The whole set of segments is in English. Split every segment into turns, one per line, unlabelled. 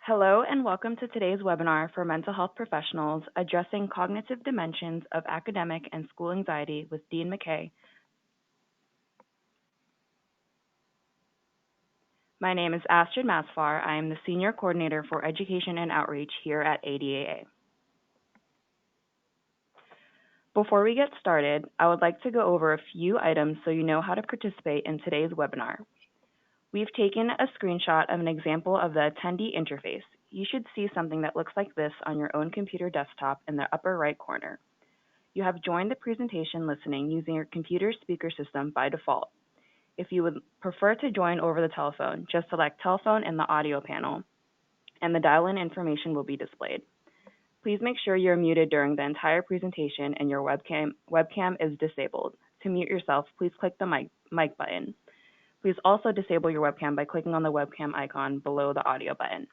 Hello and welcome to today's webinar for mental health professionals addressing cognitive dimensions of academic and school anxiety with Dean McKay. My name is Astrid Masfar. I am the Senior Coordinator for Education and Outreach here at ADAA. Before we get started, I would like to go over a few items so you know how to participate in today's webinar. We've taken a screenshot of an example of the attendee interface. You should see something that looks like this on your own computer desktop in the upper right corner. You have joined the presentation listening using your computer speaker system by default. If you would prefer to join over the telephone, just select telephone in the audio panel, and the dial-in information will be displayed. Please make sure you're muted during the entire presentation and your webcam is disabled. To mute yourself, please click the mic button. Please also disable your webcam by clicking on the webcam icon below the audio button.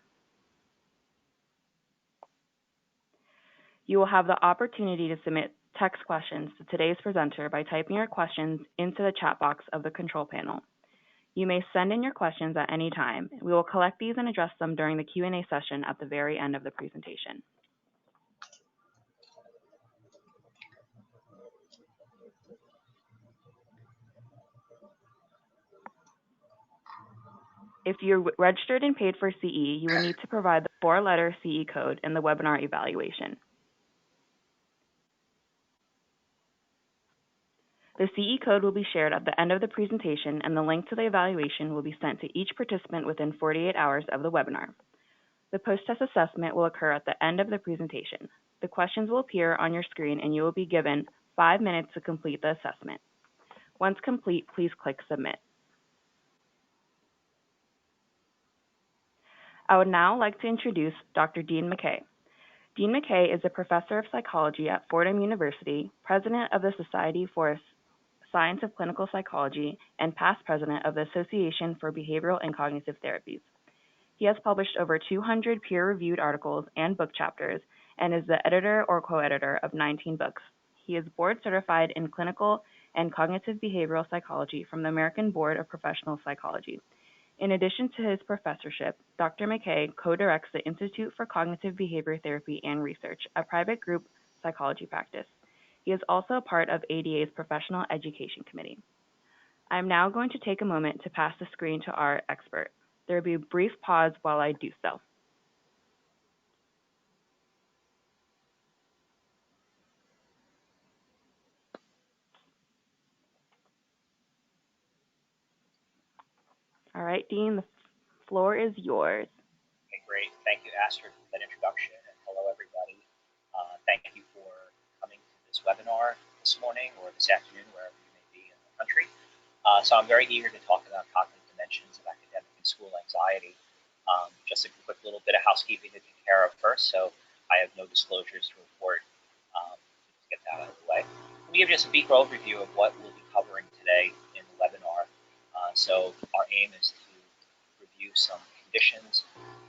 You will have the opportunity to submit text questions to today's presenter by typing your questions into the chat box of the control panel. You may send in your questions at any time. We will collect these and address them during the Q&A session at the very end of the presentation. If you're registered and paid for CE, you will need to provide the 4-letter CE code in the webinar evaluation. The CE code will be shared at the end of the presentation, and the link to the evaluation will be sent to each participant within 48 hours of the webinar. The post-test assessment will occur at the end of the presentation. The questions will appear on your screen, and you will be given 5 minutes to complete the assessment. Once complete, please click Submit. I would now like to introduce Dr. Dean McKay. Dean McKay is a professor of psychology at Fordham University, president of the Society for Science of Clinical Psychology, and past president of the Association for Behavioral and Cognitive Therapies. He has published over 200 peer-reviewed articles and book chapters and is the editor or co-editor of 19 books. He is board certified in clinical and cognitive behavioral psychology from the American Board of Professional Psychology. In addition to his professorship, Dr. McKay co-directs the Institute for Cognitive Behavior Therapy and Research, a private group psychology practice. He is also a part of ADA's Professional Education Committee. I am now going to take a moment to pass the screen to our expert. There will be a brief pause while I do so. All right, Dean, the floor is yours.
Okay, great. Thank you, Astrid, for that introduction, and hello, everybody. Thank you for coming to this webinar this morning or this afternoon, wherever you may be in the country. So I'm very eager to talk about cognitive dimensions of academic and school anxiety. Just a quick little bit of housekeeping to take care of first, so I have no disclosures to report to get that out of the way. Let me give you just a brief overview of what we'll be covering today in the webinar. So our aim is to review some conditions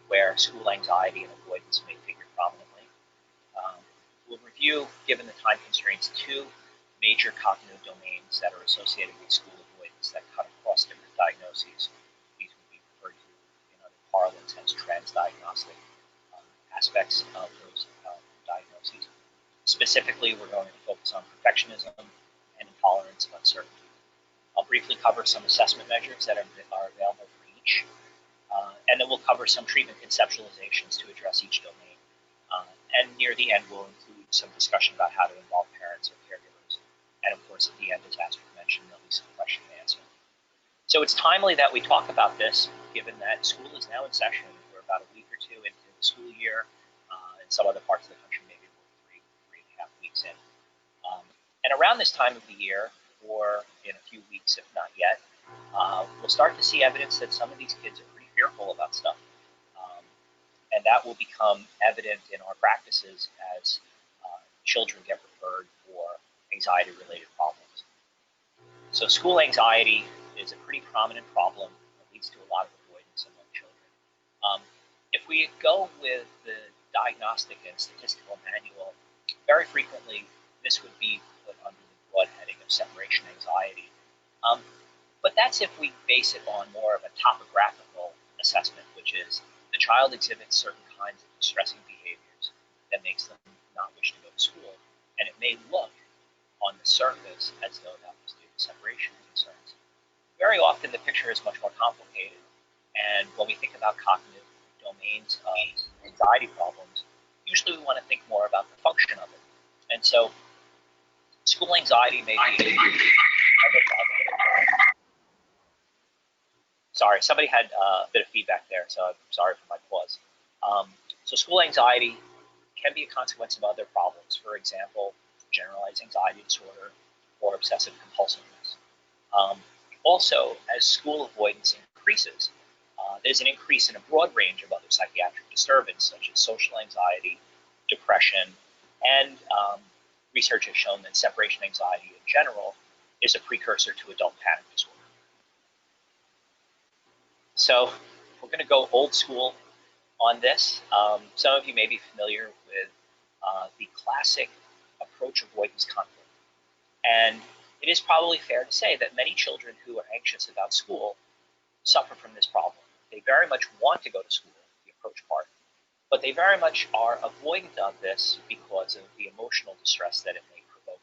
where school anxiety and avoidance may figure prominently. We'll review, given the time constraints, 2 major cognitive domains that are associated with school avoidance that cut across different diagnoses. These would be referred to in other parlance as transdiagnostic aspects of those diagnoses. Specifically, we're going to focus on perfectionism and intolerance of uncertainty. I'll briefly cover some assessment measures that are available for each. And then we'll cover some treatment conceptualizations to address each domain. And near the end, we'll include some discussion about how to involve parents or caregivers. And of course, at the end, as Astrid mentioned, there'll be some question and answer. So it's timely that we talk about this, given that school is now in session. We're about a week or 2 into the school year. In some other parts of the country, maybe we're 3.5 weeks in. And around this time of the year, or in a few weeks, if not yet, we'll start to see evidence that some of these kids are pretty fearful about stuff. And that will become evident in our practices as children get referred for anxiety-related problems. So school anxiety is a pretty prominent problem that leads to a lot of avoidance among children. If we go with the diagnostic and statistical manual, very frequently this would be put under the broad heading of separation anxiety. But that's if we base it on more of a topographical assessment, which is the child exhibits certain kinds of distressing behaviors that makes them not wish to go to school, and it may look on the surface as though that was due to separation concerns. Very often the picture is much more complicated, and when we think about cognitive domains of anxiety problems, usually we want to think more about the function of it. And so school anxiety may be sorry, somebody had a bit of feedback there, so I'm sorry for my pause. So school anxiety can be a consequence of other problems, for example, generalized anxiety disorder or obsessive compulsiveness. Also, as school avoidance increases, there's an increase in a broad range of other psychiatric disturbance, such as social anxiety, depression, and research has shown that separation anxiety in general is a precursor to adult panic disorder. So we're going to go old school on this. Some of you may be familiar with the classic approach avoidance conflict. And it is probably fair to say that many children who are anxious about school suffer from this problem. They very much want to go to school, the approach part, but they very much are avoidant of this because of the emotional distress that it may provoke.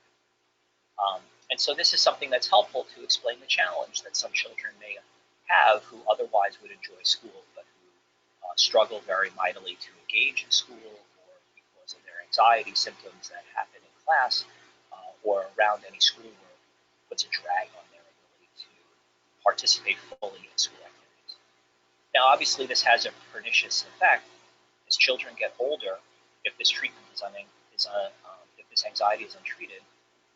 And so this is something that's helpful to explain the challenge that some children may have who otherwise would enjoy school, but who struggle very mightily to engage in school, or because of their anxiety symptoms that happen in class or around any schoolwork puts a drag on their ability to participate fully in school activities. Now, obviously, this has a pernicious effect. As children get older, if this treatment if this anxiety is untreated,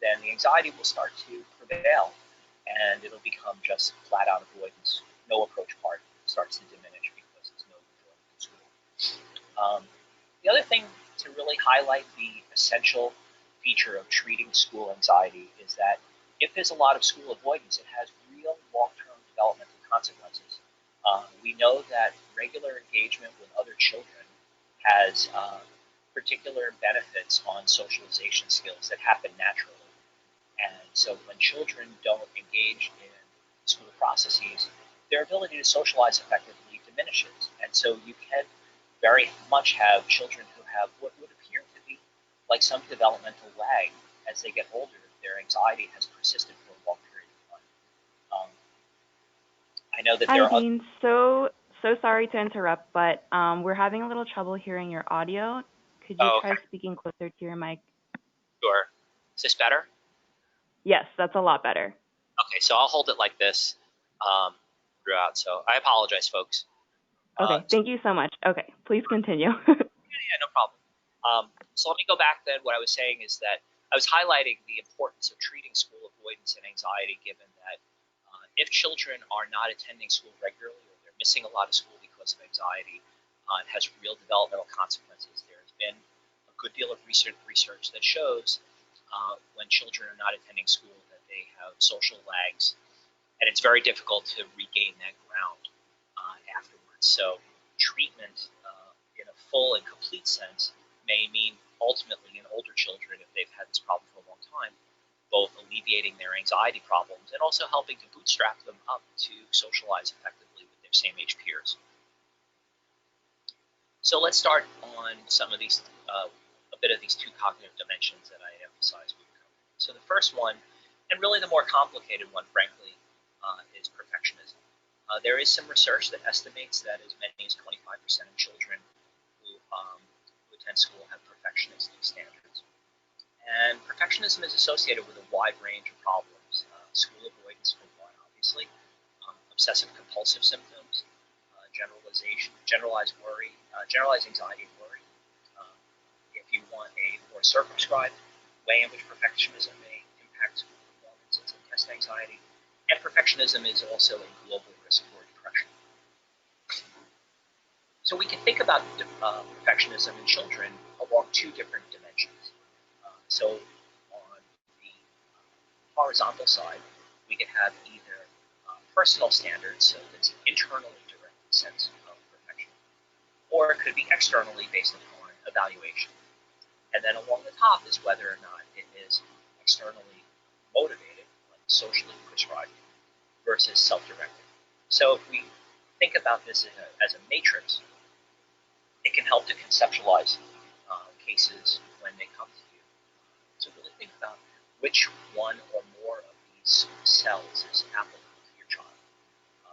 then the anxiety will start to prevail, and it'll become just flat-out avoidance. No approach part starts to diminish because it's no enjoyment in school. The other thing to really highlight the essential feature of treating school anxiety is that if there's a lot of school avoidance, it has real long-term developmental consequences. We know that regular engagement with other children has particular benefits on socialization skills that happen naturally. And so when children don't engage in school processes, their ability to socialize effectively diminishes. And so you can very much have children who have what would appear to be like some developmental lag as they get older. Their anxiety has persisted for a long period of time. I know that
Hi,
there are
Dean. So sorry to interrupt, but we're having a little trouble hearing your audio. Could you try
okay,
speaking closer to your mic?
sure. Is this better?
Yes, that's a lot better.
Okay, so I'll hold it like this throughout. So I apologize, folks.
Okay,
So
thank you so much. Okay, please continue.
yeah, no problem. So let me go back then. What I was saying is that I was highlighting the importance of treating school avoidance and anxiety, given that if children are not attending school regularly or they're missing a lot of school because of anxiety, it has real developmental consequences. There has been a good deal of research that shows when children are not attending school that they have social lags, and it's very difficult to regain that ground afterwards. So treatment in a full and complete sense may mean ultimately in older children, if they've had this problem for a long time, both alleviating their anxiety problems and also helping to bootstrap them up to socialize effectively with their same age peers. So let's start on some of these, a bit of these two cognitive dimensions that I emphasized. So the first one, and really the more complicated one, frankly, is perfectionism. There is some research that estimates that as many as 25% of children who attend school have perfectionistic standards. And perfectionism is associated with a wide range of problems. School avoidance, for one, obviously, obsessive compulsive symptoms, generalized worry, generalized anxiety and worry. Um, if you want a more circumscribed way in which perfectionism may impact school performance, it's in test anxiety. And perfectionism is also a global risk for depression. So we can think about perfectionism in children along two different dimensions. So on the horizontal side, we can have either personal standards, so that's an internally directed sense of perfection, or it could be externally based upon evaluation. And then along the top is whether or not it is externally motivated, like socially prescribed, versus self-directed. So if we think about this as a matrix, it can help to conceptualize cases when they come to you. So really think about which one or more of these cells is applicable to your child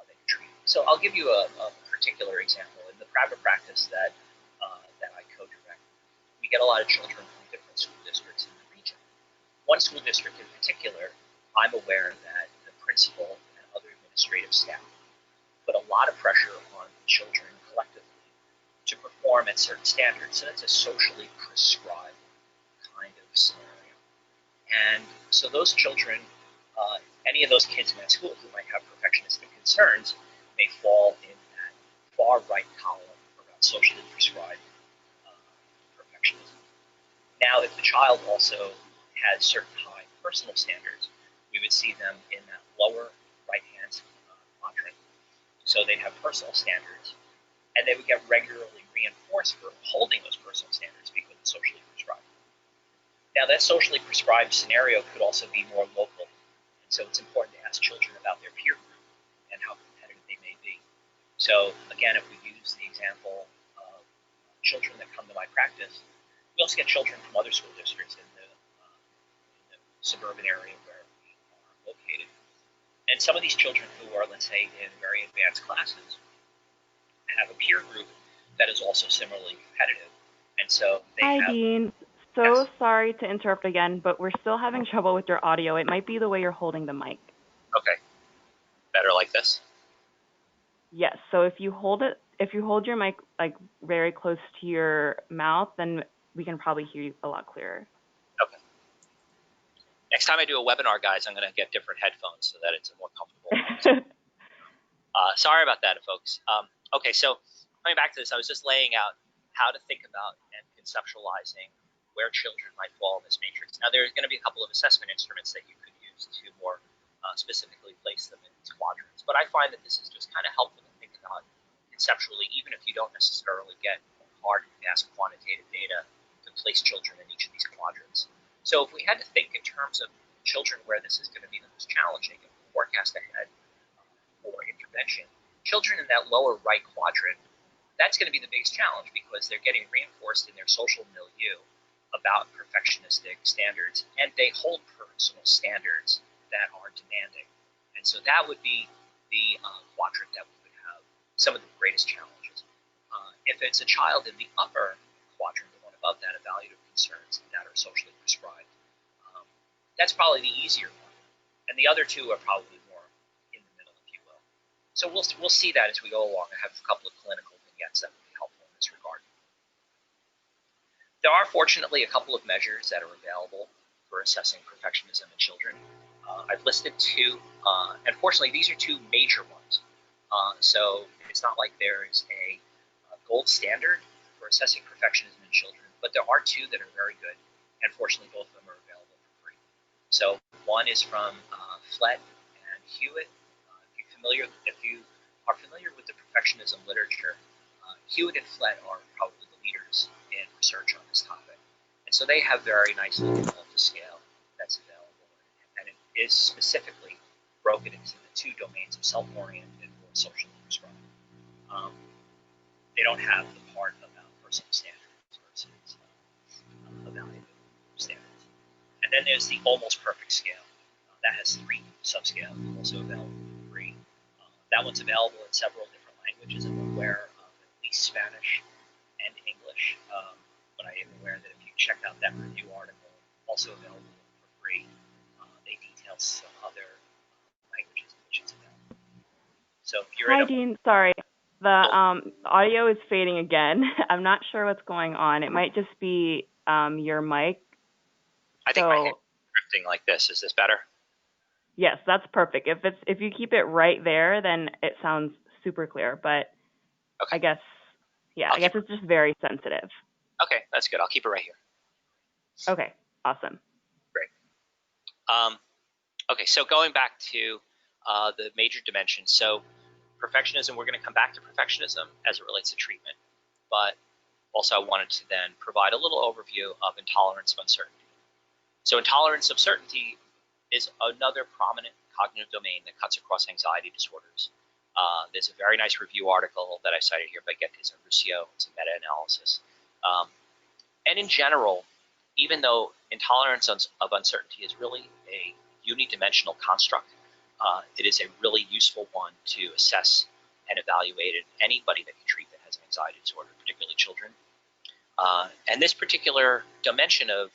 that you're treating. So I'll give you a particular example. In the private practice that I co-direct, we get a lot of children from different school districts in the region. One school district in particular, I'm aware that the principal and other administrative staff put a lot of pressure on the children collectively to perform at certain standards. So that's a socially prescribed kind of scenario. And so those children, any of those kids in that school who might have perfectionistic concerns may fall in that far right column around socially prescribed perfectionism. Now, if the child also has certain high personal standards, we would see them in that lower right-hand quadrant. So they'd have personal standards, and they would get regularly reinforced for holding those personal standards because it's socially prescribed. Now, that socially prescribed scenario could also be more local, and so it's important to ask children about their peer group and how competitive they may be. So, again, if we use the example of children that come to my practice, we also get children from other school districts in the suburban area where we are located. And some of these children who are, let's say, in very advanced classes have a peer group that is also similarly competitive. And so they
Hi,
have.
Dean. So
Yes.
sorry to interrupt again, but we're still having trouble with your audio. It might be the way you're holding the mic.
Okay. Better like this?
Yes. So if you hold your mic like very close to your mouth, then we can probably hear you a lot clearer.
Okay. Next time I do a webinar, guys, I'm going to get different headphones so that it's a more comfortable. Sorry about that, folks. Okay, so coming back to this, I was just laying out how to think about and conceptualizing where children might fall in this matrix. Now, there's going to be a couple of assessment instruments that you could use to more specifically place them in these quadrants. But I find that this is just kind of helpful to think about conceptually, even if you don't necessarily get hard and fast quantitative data to place children in each of these quadrants. So if we had to think in terms of children where this is going to be the most challenging and forecast ahead for intervention, children in that lower right quadrant, that's going to be the biggest challenge because they're getting reinforced in their social milieu about perfectionistic standards, and they hold personal standards that are demanding. And so that would be the quadrant that we would have some of the greatest challenges. If it's a child in the upper quadrant, the one above that, evaluative concerns that are socially prescribed, that's probably the easier one. And the other two are probably more in the middle, if you will. So we'll see that as we go along. I have a couple of clinical vignettes that will be helpful in this regard. There are fortunately a couple of measures that are available for assessing perfectionism in children. I've listed two, and fortunately these are two major ones. So it's not like there is a gold standard for assessing perfectionism in children, but there are two that are very good, and fortunately both of them are available for free. So one is from Flett and Hewitt. If you are familiar with the perfectionism literature, Hewitt and Flett are probably the leaders in research on this topic. And so they have very nicely developed a scale that's available, and it is specifically broken into the two domains of self-oriented or socially prescribed. They don't have the part about personal standards versus evaluative standards. And then there's the almost perfect scale. That has three subscales, also available for free. That one's available in several different languages. I'm aware of at least Spanish and English, but I am aware that if you check out that review article, also available for free, they detail some other languages in which it's available. So if you're
Hi, Dean. Sorry. The audio is fading again. I'm not sure what's going on. It might just be your mic.
I think my hair is drifting like this. Is this better?
Yes, that's perfect. If you keep it right there, then it sounds super clear. But okay. I guess it's just very sensitive.
Okay, that's good. I'll keep it right here.
Okay, awesome.
Great. Okay, so going back to the major dimensions. So perfectionism, we're going to come back to perfectionism as it relates to treatment, but also I wanted to then provide a little overview of intolerance of uncertainty. So intolerance of certainty is another prominent cognitive domain that cuts across anxiety disorders. There's a very nice review article that I cited here by Gettys and Ruscio. It's a meta-analysis. And in general, even though intolerance of uncertainty is really a unidimensional construct, it is a really useful one to assess and evaluate anybody that you treat that has an anxiety disorder, particularly children. And this particular dimension of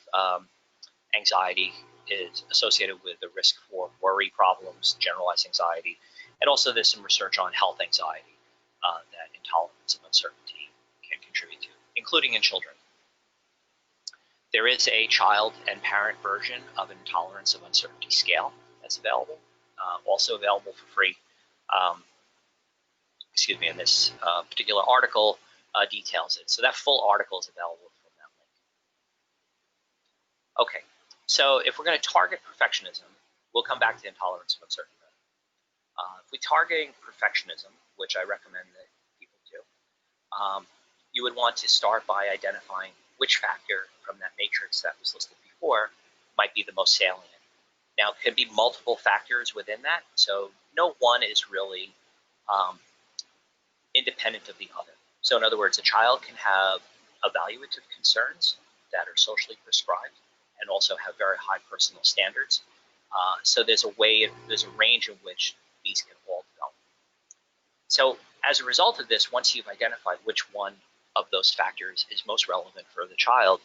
anxiety is associated with the risk for worry problems, generalized anxiety, and also there's some research on health anxiety that intolerance of uncertainty can contribute to, including in children. There is a child and parent version of an intolerance of uncertainty scale that's available, also available for free. And this particular article details it. So that full article is available from that link. Okay, so if we're going to target perfectionism, we'll come back to intolerance of uncertainty. If we're targeting perfectionism, which I recommend that people do, you would want to start by identifying which factor from that matrix that was listed before might be the most salient. Now, it can be multiple factors within that, so no one is really independent of the other. So in other words, a child can have evaluative concerns that are socially prescribed and also have very high personal standards. So there's a range in which these can all develop. So as a result of this, once you've identified which one of those factors is most relevant for the child,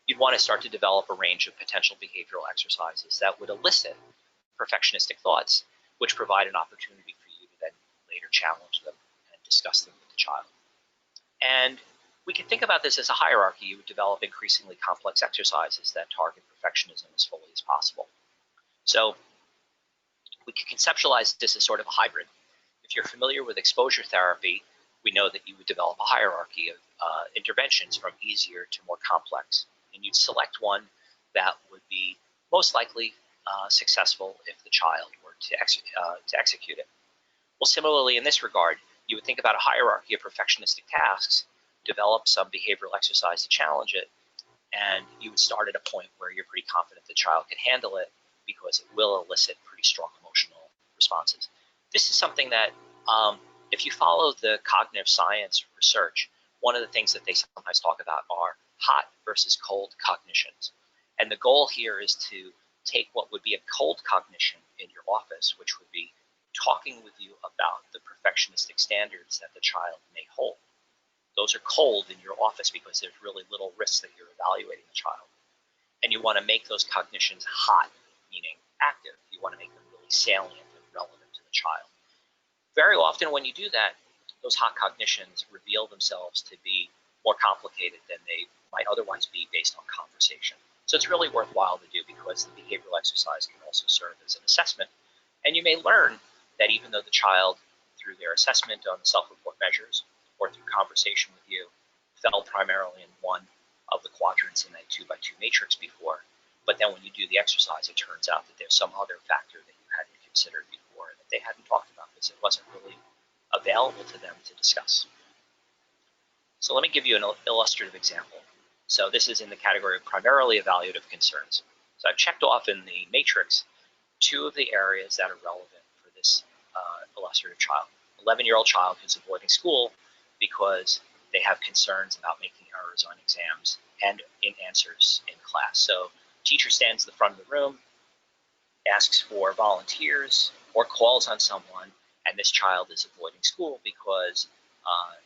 you'd want to start to develop a range of potential behavioral exercises that would elicit perfectionistic thoughts, which provide an opportunity for you to then later challenge them and discuss them with the child. And we can think about this as a hierarchy. You would develop increasingly complex exercises that target perfectionism as fully as possible. So we can conceptualize this as sort of a hybrid. If you're familiar with exposure therapy, we know that you would develop a hierarchy of interventions from easier to more complex. And you'd select one that would be most likely successful if the child were to execute it. Well, similarly, in this regard, you would think about a hierarchy of perfectionistic tasks, develop some behavioral exercise to challenge it, and you would start at a point where you're pretty confident the child can handle it because it will elicit pretty strong emotional responses. This is something that, if you follow the cognitive science research, one of the things that they sometimes talk about are hot versus cold cognitions. And the goal here is to take what would be a cold cognition in your office, which would be talking with you about the perfectionistic standards that the child may hold. Those are cold in your office because there's really little risk that you're evaluating the child. And you want to make those cognitions hot, meaning active. You want to make them really salient and relevant to the child. Very often when you do that, those hot cognitions reveal themselves to be more complicated than they might otherwise be based on conversation. So it's really worthwhile to do because the behavioral exercise can also serve as an assessment. And you may learn that even though the child, through their assessment on the self-report measures or through conversation with you, fell primarily in one of the quadrants in that 2x2 matrix before, but then when you do the exercise, it turns out that there's some other factor that you hadn't considered before that they hadn't talked about because it wasn't really available to them to discuss. So let me give you an illustrative example. So this is in the category of primarily evaluative concerns. So I've checked off in the matrix 2 of the areas that are relevant for this illustrative child. 11-year-old child who's avoiding school because they have concerns about making errors on exams and in answers in class. So teacher stands at the front of the room, asks for volunteers or calls on someone, and this child is avoiding school because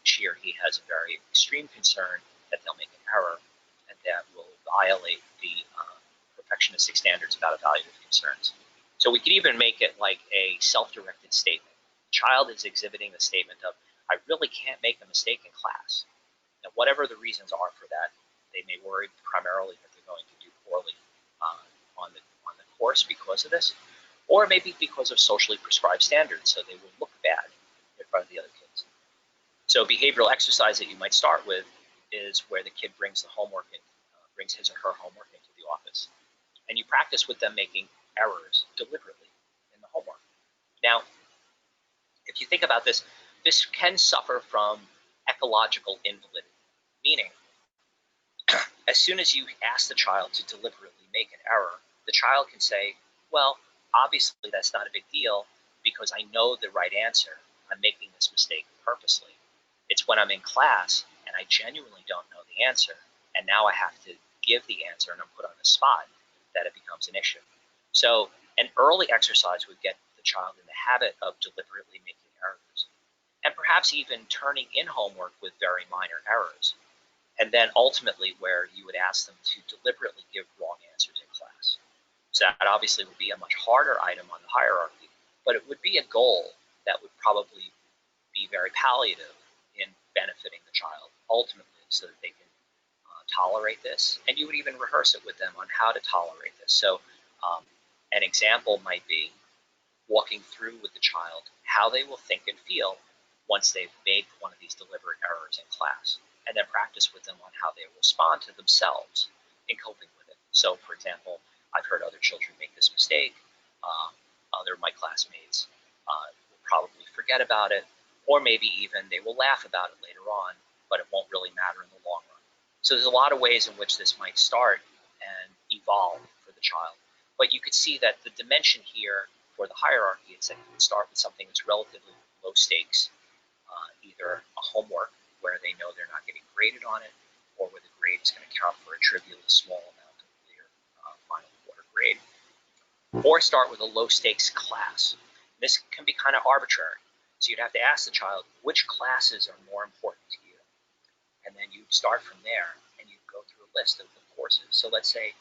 she or he has a very extreme concern that they'll make an error and that will violate the perfectionistic standards about evaluative concerns. So we could even make it like a self-directed statement. The child is exhibiting the statement of, I really can't make a mistake in class. Now, whatever the reasons are for that, they may worry primarily that they're going to do poorly on the course because of this, or maybe because of socially prescribed standards, so they will look bad in front of the other kids. So behavioral exercise that you might start with is where the kid brings the homework in, brings his or her homework into the office, and you practice with them making errors deliberately in the homework. Now, if you think about this, this can suffer from ecological invalidity, meaning as soon as you ask the child to deliberately make an error, the child can say, well, obviously that's not a big deal because I know the right answer. I'm making this mistake purposely. It's when I'm in class and I genuinely don't know the answer, and now I have to give the answer and I'm put on the spot, that it becomes an issue. So an early exercise would get the child in the habit of deliberately making errors, and perhaps even turning in homework with very minor errors. And then ultimately where you would ask them to deliberately give wrong answers in class. So that obviously would be a much harder item on the hierarchy, but it would be a goal that would probably be very palliative in benefiting the child ultimately, so that they can tolerate this. And you would even rehearse it with them on how to tolerate this. So an example might be walking through with the child how they will think and feel once they've made one of these deliberate errors in class, and then practice with them on how they respond to themselves in coping with it. So, for example, I've heard other children make this mistake. Other of my classmates will probably forget about it, or maybe even they will laugh about it later on, but it won't really matter in the long run. So there's a lot of ways in which this might start and evolve for the child. But you could see that the dimension here for the hierarchy is that you can start with something that's relatively low stakes, either a homework where they know they're not getting graded on it, or where the grade is going to count for a trivially small amount of their final quarter grade, or start with a low stakes class. This can be kind of arbitrary. So you'd have to ask the child, which classes are more important to you? And then you'd start from there, and you'd go through a list of the courses. So let's say,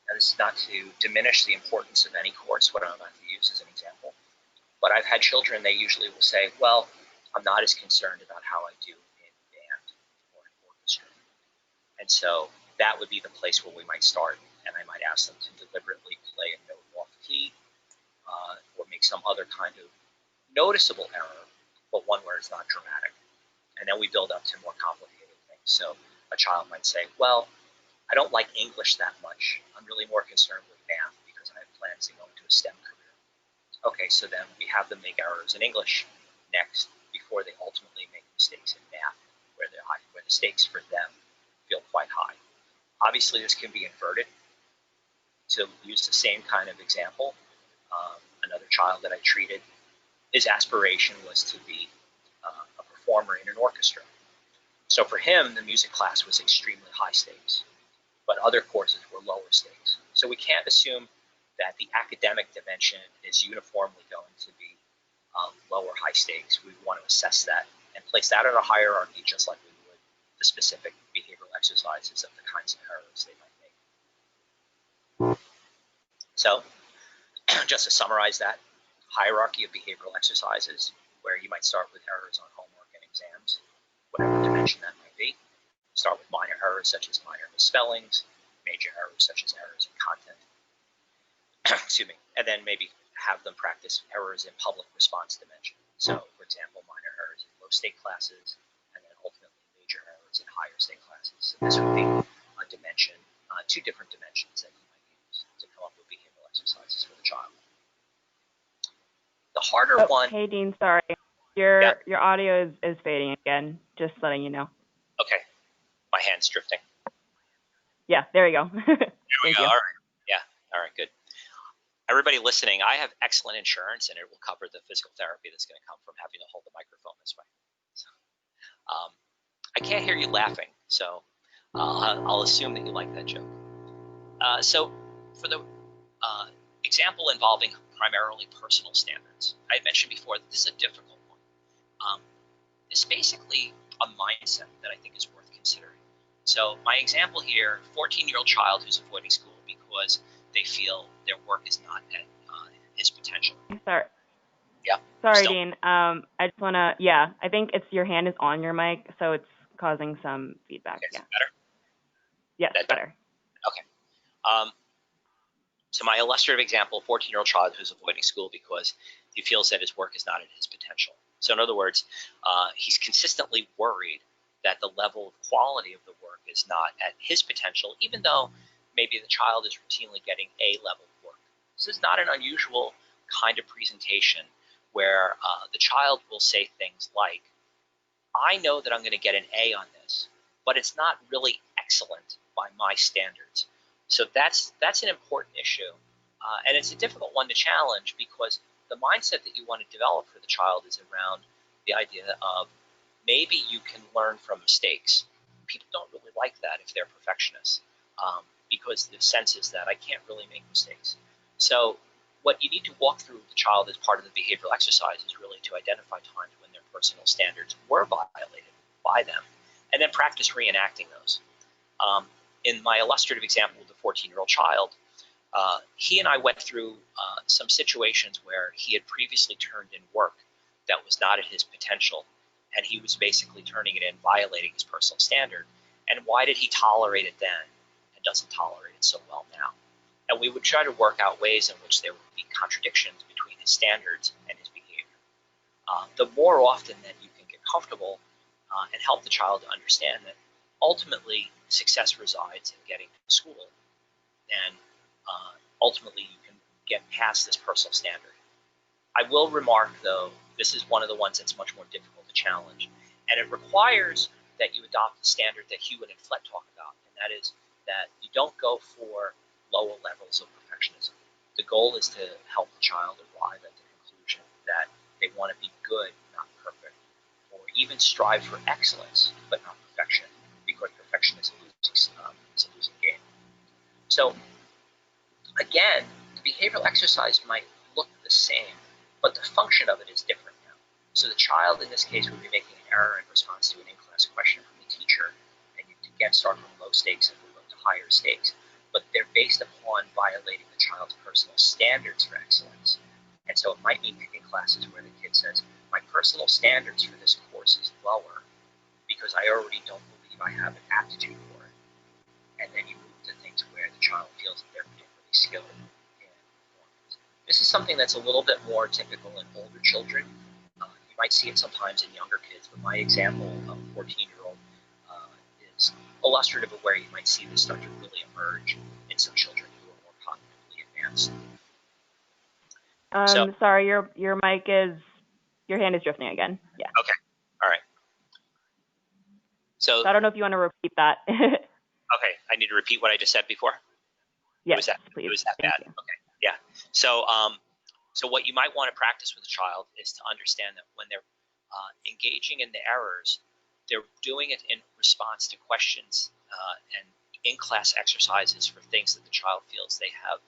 now this is not to diminish the importance of any course, what I'm about to use as an example, but I've had children, they usually will say, well, I'm not as concerned about how I do in band or in orchestra. And so that would be the place where we might start, and I might ask them to deliberately play a note off key, or make some other kind of noticeable error, but one where it's not dramatic. And then we build up to more complicated things. So a child might say, well, I don't like English that much. I'm really more concerned with math because I have plans to go into a STEM career. Okay, so then we have them make errors in English next before they ultimately make mistakes in math, where the stakes for them feel quite high. Obviously, this can be inverted. To use the same kind of example, another child that I treated, his aspiration was to be a performer in an orchestra. So for him, the music class was extremely high stakes, but other courses were lower stakes. So we can't assume that the academic dimension is uniformly going to be lower high stakes. We want to assess that and place that in a hierarchy, just like we would the specific behavioral exercises of the kinds of errors they might make. So just to summarize that, hierarchy of behavioral exercises, where you might start with errors on homework and exams, whatever dimension that might be. Start with minor errors such as minor misspellings, major errors such as errors in content. Excuse me. And then maybe have them practice errors in public response dimension. So, for example, minor errors in low stake classes, and then ultimately major errors in higher stake classes. So this would be a dimension, two different dimensions that you might use to come up with behavioral exercises for the child. The harder one.
Hey, Dean, sorry. Your audio is fading again, just letting you know.
Okay. My hand's drifting.
Yeah, there we go.
Thank you. All right. Yeah. All right, good. Everybody listening, I have excellent insurance, and it will cover the physical therapy that's going to come from having to hold the microphone this way. So, I can't hear you laughing, so I'll assume that you like that joke. So for the example involving primarily personal standards, I had mentioned before that this is a difficult one. It's basically a mindset that I think is worth considering. So my example here, 14-year-old child who's avoiding school because they feel their work is not at his potential.
Sorry.
Yeah.
Sorry, Dean. I just want to, I think your hand is on your mic, so it's causing some feedback.
Okay, is it better?
Yes, better.
Okay. So my illustrative example, 14-year-old child who's avoiding school because he feels that his work is not at his potential. So in other words, he's consistently worried that the level of quality of the work is not at his potential, even though maybe the child is routinely getting A-level work. This is not an unusual kind of presentation where the child will say things like, I know that I'm going to get an A on this, but it's not really excellent by my standards. So that's an important issue, and it's a difficult one to challenge because the mindset that you want to develop for the child is around the idea of maybe you can learn from mistakes. People don't really like that if they're perfectionists, because the sense is that I can't really make mistakes. So what you need to walk through with the child as part of the behavioral exercise is really to identify times when their personal standards were violated by them, and then practice reenacting those. In my illustrative example with the 14-year-old child, he and I went through some situations where he had previously turned in work that was not at his potential, and he was basically turning it in, violating his personal standard. And why did he tolerate it then and doesn't tolerate it so well now? And we would try to work out ways in which there would be contradictions between his standards and his behavior. The more often that you can get comfortable and help the child to understand that ultimately success resides in getting to school, and ultimately you can get past this personal standard. I will remark, though, this is one of the ones that's much more difficult to challenge, and it requires that you adopt the standard that Hewitt and Flett talk about, and that is that you don't go for lower levels of perfectionism. The goal is to help the child arrive at the conclusion that they want to be good, not perfect, or even strive for excellence, but not perfection, because perfection is a losing game. So, again, the behavioral exercise might look the same, but the function of it is different now. So the child in this case would be making an error in response to an in-class question from the teacher, and you again start from low stakes and move up to higher stakes, but they're based upon violating the child's personal standards for excellence. And so it might mean picking classes where the kid says, my personal standards for this course is lower because I already don't believe I have an aptitude for it. And then you move to things where the child feels that they're particularly skilled in performance. This is something that's a little bit more typical in older children. You might see it sometimes in younger kids, but my example of a 14-year-old is illustrative of where you might see this start to really emerge in some children who are more cognitively advanced.
Sorry, your mic is, your hand is drifting again. Yeah.
Okay. All right. So
I don't know if you want to repeat that.
Okay. I need to repeat what I just said before?
Yes, please.
It was that bad? Okay. Yeah. So what you might want to practice with a child is to understand that when they're engaging in the errors, they're doing it in response to questions and in-class exercises for things that the child feels they have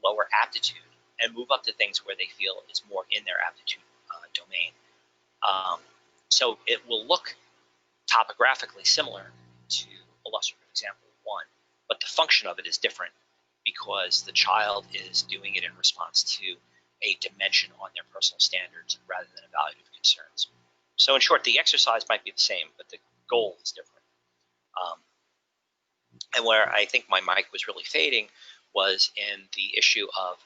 lower aptitude, and move up to things where they feel is more in their aptitude domain. So it will look topographically similar to illustrative example 1, but the function of it is different because the child is doing it in response to a dimension on their personal standards rather than evaluative concerns. So in short, the exercise might be the same, but the goal is different. And where I think my mic was really fading was in the issue of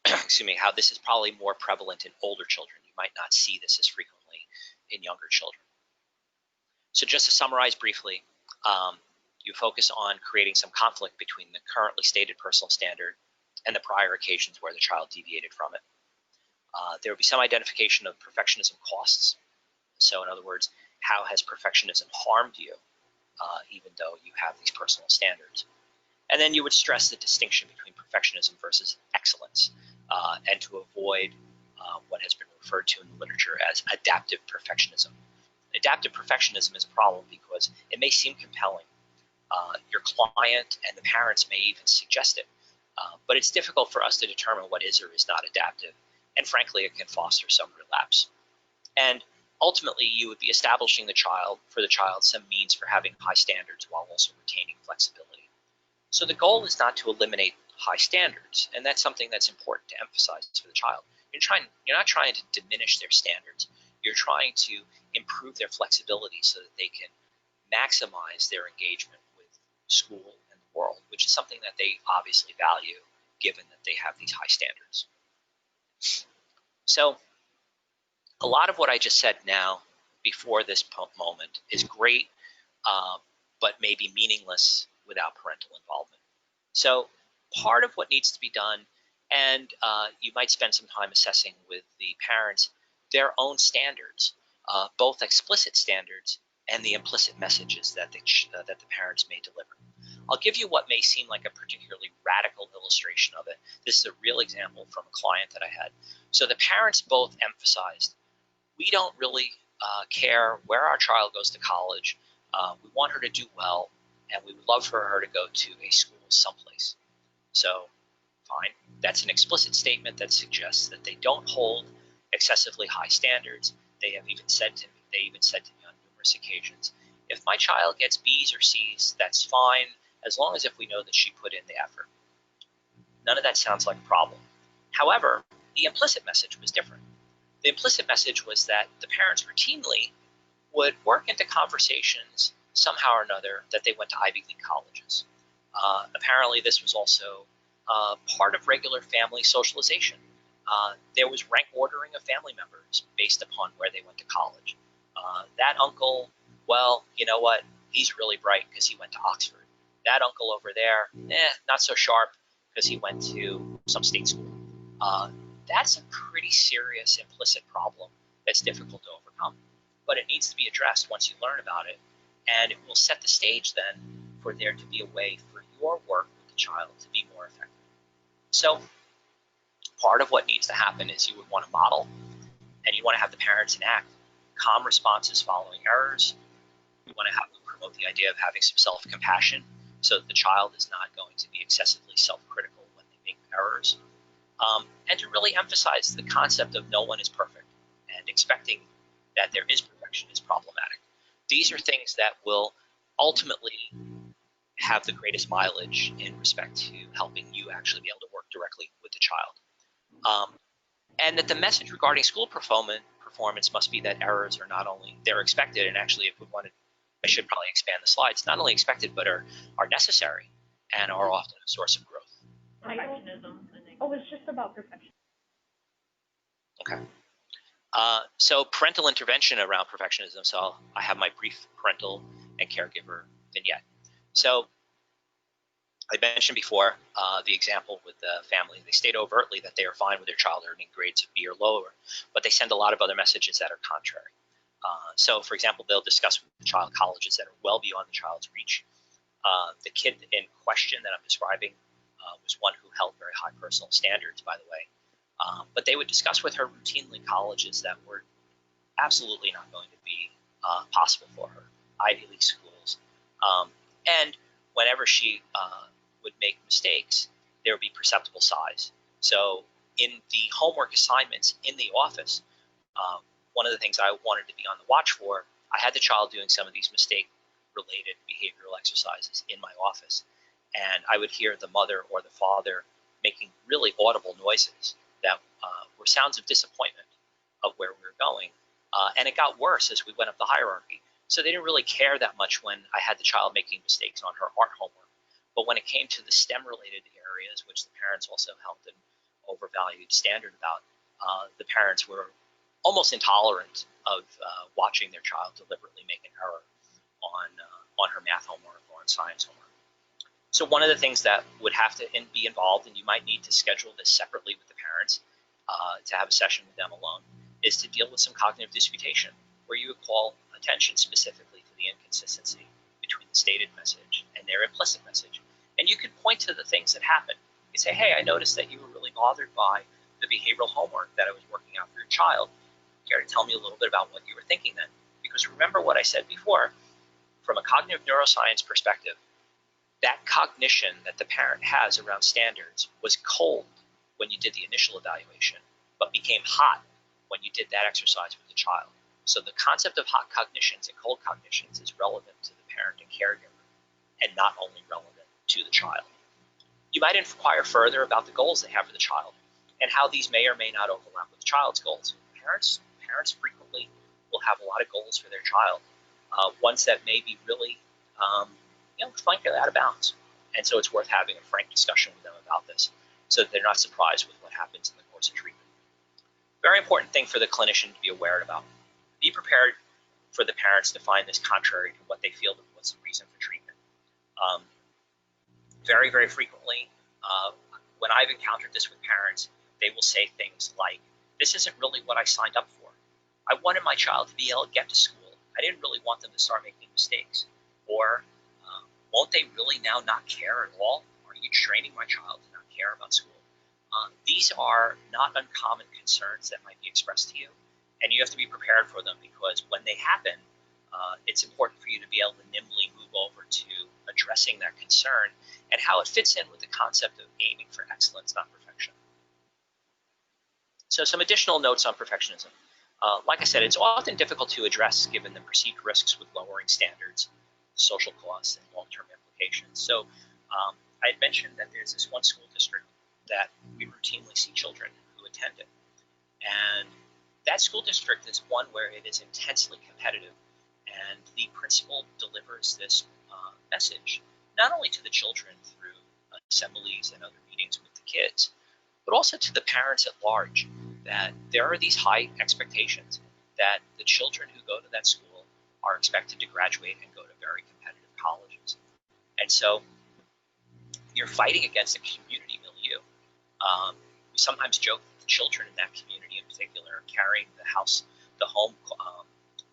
excuse me, how this is probably more prevalent in older children. You might not see this as frequently in younger children. So just to summarize briefly, you focus on creating some conflict between the currently stated personal standard and the prior occasions where the child deviated from it. There will be some identification of perfectionism costs. So in other words, how has perfectionism harmed you, even though you have these personal standards? And then you would stress the distinction between perfectionism versus excellence, and to avoid what has been referred to in the literature as adaptive perfectionism. Adaptive perfectionism is a problem because it may seem compelling. Your client and the parents may even suggest it, but it's difficult for us to determine what is or is not adaptive, and frankly, it can foster some relapse. And ultimately, you would be establishing for the child some means for having high standards while also retaining flexibility. So the goal is not to eliminate high standards, and that's something that's important to emphasize for the child. You're not trying to diminish their standards. You're trying to improve their flexibility so that they can maximize their engagement with school and the world, which is something that they obviously value given that they have these high standards. So a lot of what I just said now before this moment is great, but maybe meaningless without parental involvement. So part of what needs to be done, and you might spend some time assessing with the parents their own standards, both explicit standards and the implicit messages that the parents may deliver. I'll give you what may seem like a particularly radical illustration of it. This is a real example from a client that I had. So the parents both emphasized, we don't really care where our child goes to college. We want her to do well, and we would love for her to go to a school someplace. So, fine. That's an explicit statement that suggests that they don't hold excessively high standards. They even said to me on numerous occasions, if my child gets B's or C's, that's fine, as long as if we know that she put in the effort. None of that sounds like a problem. However, the implicit message was different. The implicit message was that the parents routinely would work into conversations somehow or another that they went to Ivy League colleges. Apparently, this was also part of regular family socialization. There was rank ordering of family members based upon where they went to college. That uncle, well, you know what? He's really bright because he went to Oxford. That uncle over there, not so sharp because he went to some state school. That's a pretty serious implicit problem that's difficult to overcome. But it needs to be addressed once you learn about it, and it will set the stage then for there to be a way for your work with the child to be more effective. So part of what needs to happen is you would want to model, and you want to have the parents enact calm responses following errors. You want to have them promote the idea of having some self-compassion so that the child is not going to be excessively self-critical when they make errors. And to really emphasize the concept of no one is perfect, and expecting that there is perfection is problematic. These are things that will ultimately have the greatest mileage in respect to helping you actually be able to work directly with the child. And that the message regarding school performance must be that errors are not only, they're expected, and actually if we wanted, I should probably expand the slides, not only expected, but are necessary and are often a source of growth.
Perfectionism. Oh, it's just about perfection.
Okay. So parental intervention around perfectionism. So I have my brief parental and caregiver vignette. So I mentioned before the example with the family. They state overtly that they are fine with their child earning grades of B or lower, but they send a lot of other messages that are contrary. So, for example, they'll discuss with the child colleges that are well beyond the child's reach. The kid in question that I'm describing was one who held very high personal standards, by the way. But they would discuss with her routinely colleges that were absolutely not going to be possible for her, Ivy League schools. And whenever she would make mistakes, there would be perceptible sighs. So in the homework assignments in the office, one of the things I wanted to be on the watch for, I had the child doing some of these mistake-related behavioral exercises in my office. And I would hear the mother or the father making really audible noises that were sounds of disappointment of where we were going. And it got worse as we went up the hierarchy. So they didn't really care that much when I had the child making mistakes on her art homework. But when it came to the STEM-related areas, which the parents also held an overvalued standard about, the parents were almost intolerant of watching their child deliberately make an error on her math homework or on science homework. So one of the things that would have to be involved, and you might need to schedule this separately with the parents to have a session with them alone, is to deal with some cognitive disputation, where you would call attention specifically to the inconsistency between the stated message and their implicit message. And you could point to the things that happened. You say, hey, I noticed that you were really bothered by the behavioral homework that I was working out for your child. Care to tell me a little bit about what you were thinking then? Because remember what I said before, from a cognitive neuroscience perspective, that cognition that the parent has around standards was cold when you did the initial evaluation, but became hot when you did that exercise with the child. So the concept of hot cognitions and cold cognitions is relevant to the parent and caregiver, and not only relevant to the child. You might inquire further about the goals they have for the child and how these may or may not overlap with the child's goals. Parents frequently will have a lot of goals for their child, ones that may be really, frankly, out of bounds. And so it's worth having a frank discussion with them about this so that they're not surprised with what happens in the course of treatment. Very important thing for the clinician to be aware about. Be prepared for the parents to find this contrary to what they feel was the reason for treatment. Very, very frequently, when I've encountered this with parents, they will say things like, this isn't really what I signed up for. I wanted my child to be able to get to school. I didn't really want them to start making mistakes. Or Won't they really now not care at all? Are you training my child to not care about school? These are not uncommon concerns that might be expressed to you, and you have to be prepared for them, because when they happen, it's important for you to be able to nimbly move over to addressing that concern and how it fits in with the concept of aiming for excellence, not perfection. So some additional notes on perfectionism. Like I said, it's often difficult to address given the perceived risks with lowering standards, social costs, and long-term implications. So I had mentioned that there's this one school district that we routinely see children who attend it. And that school district is one where it is intensely competitive, and the principal delivers this message not only to the children through assemblies and other meetings with the kids, but also to the parents at large, that there are these high expectations that the children who go to that school are expected to graduate and go to very competitive colleges. And so you're fighting against a community milieu. We sometimes joke that the children in that community in particular are carrying the home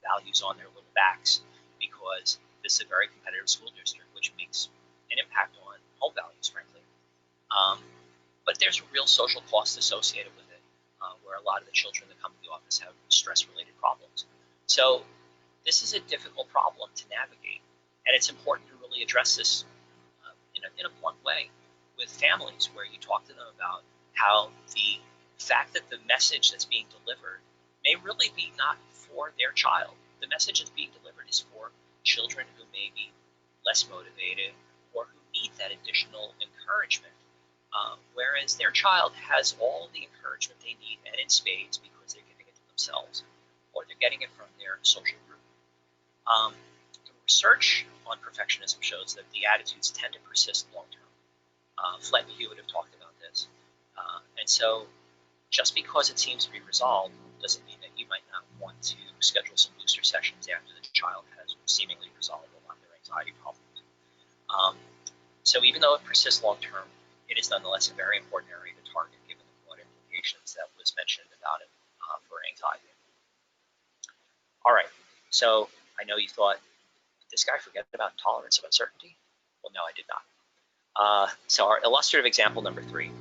values on their little backs, because this is a very competitive school district, which makes an impact on home values, frankly. But there's a real social cost associated with it, where a lot of the children that come to the office have stress-related problems. So this is a difficult problem to navigate, and it's important to really address this in a blunt way with families, where you talk to them about how the fact that the message that's being delivered may really be not for their child. The message that's being delivered is for children who may be less motivated or who need that additional encouragement, whereas their child has all the encouragement they need and in spades, because they're giving it to themselves or they're getting it from their social group. The research on perfectionism shows that the attitudes tend to persist long-term. Flett and Hewitt have talked about this. And so just because it seems to be resolved doesn't mean that you might not want to schedule some booster sessions after the child has seemingly resolved a lot of their anxiety problems. So even though it persists long-term, it is nonetheless a very important area to target, given the broad implications that was mentioned about it for anxiety. All right, so I know you thought, did this guy forget about tolerance of uncertainty? Well, no, I did not. So our illustrative example number 3,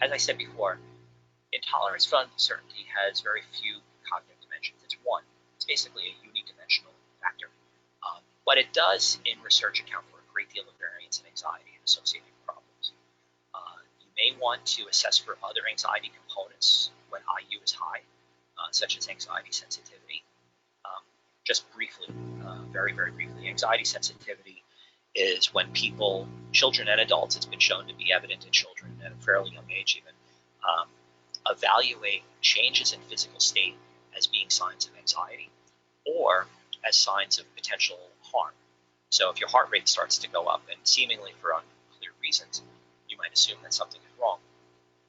as I said before, intolerance for uncertainty has very few cognitive dimensions. It's one. It's basically a unidimensional factor. But it does, in research, account for a great deal of variance in anxiety and associated problems. You may want to assess for other anxiety components when IU is high, such as anxiety sensitivity. Just briefly, very, very briefly, anxiety sensitivity is when people, children and adults, it's been shown to be evident in children at a fairly young age even, evaluate changes in physical state as being signs of anxiety or as signs of potential harm. So if your heart rate starts to go up, and seemingly for unclear reasons, you might assume that something is wrong.